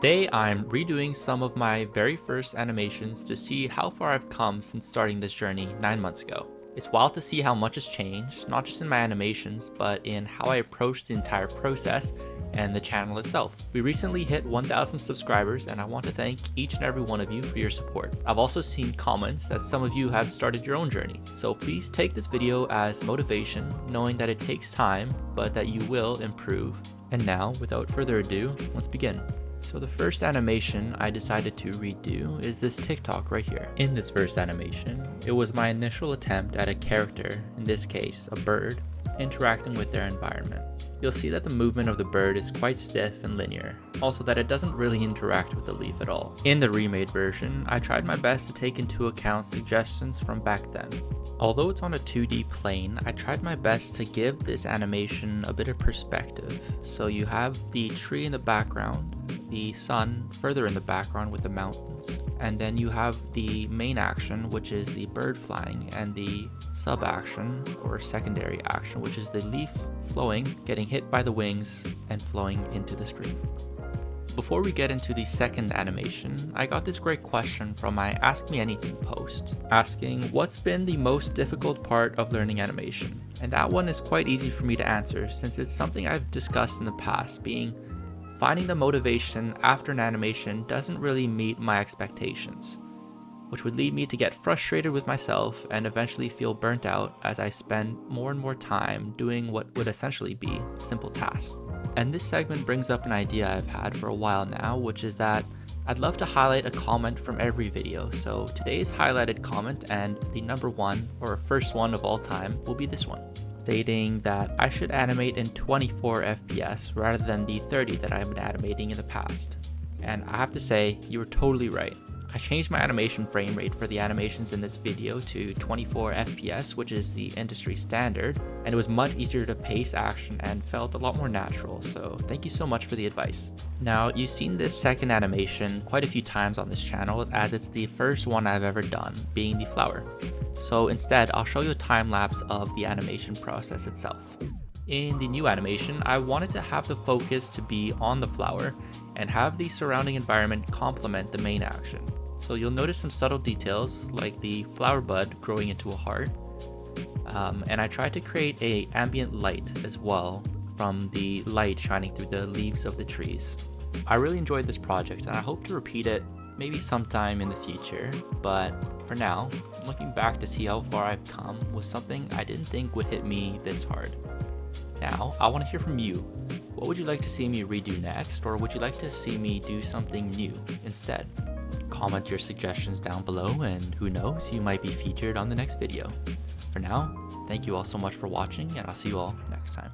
Today I'm redoing some of my very first animations to see how far I've come since starting this journey 9 months ago. It's wild to see how much has changed, not just in my animations, but in how I approach the entire process and the channel itself. We recently hit 1,000 subscribers and I want to thank each and every one of you for your support. I've also seen comments that some of you have started your own journey, so please take this video as motivation, knowing that it takes time, but that you will improve. And now, without further ado, let's begin. So the first animation I decided to redo is this TikTok right here. In this first animation, it was my initial attempt at a character, in this case a bird, interacting with their environment. You'll see that the movement of the bird is quite stiff and linear, also that it doesn't really interact with the leaf at all. In the remade version, I tried my best to take into account suggestions from back then. Although it's on a 2D plane, I tried my best to give this animation a bit of perspective. So you have the tree in the background, the sun further in the background with the mountains, and then you have the main action, which is the bird flying, and the sub action or secondary action, which is the leaf flowing, getting hit by the wings and flowing into the screen. Before we get into the second animation, I got this great question from my Ask Me Anything post, asking what's been the most difficult part of learning animation. And that one is quite easy for me to answer since it's something I've discussed in the past, being finding the motivation after an animation doesn't really meet my expectations, which would lead me to get frustrated with myself and eventually feel burnt out as I spend more and more time doing what would essentially be simple tasks. And this segment brings up an idea I've had for a while now, which is that I'd love to highlight a comment from every video. So today's highlighted comment, and the number one or first one of all time, will be this one, stating that I should animate in 24 FPS rather than the 30 that I've been animating in the past. And I have to say, you were totally right. I changed my animation frame rate for the animations in this video to 24 FPS, which is the industry standard, and it was much easier to pace action and felt a lot more natural, so thank you so much for the advice. Now, you've seen this second animation quite a few times on this channel, as it's the first one I've ever done, being the flower. So instead, I'll show you a time lapse of the animation process itself. In the new animation, I wanted to have the focus to be on the flower and have the surrounding environment complement the main action. So you'll notice some subtle details like the flower bud growing into a heart, and I tried to create a ambient light as well from the light shining through the leaves of the trees. I really enjoyed this project and I hope to repeat it maybe sometime in the future, but for now, looking back to see how far I've come was something I didn't think would hit me this hard. Now, I want to hear from you. What would you like to see me redo next, or would you like to see me do something new instead? Comment your suggestions down below, and who knows, you might be featured on the next video. For now, thank you all so much for watching, and I'll see you all next time.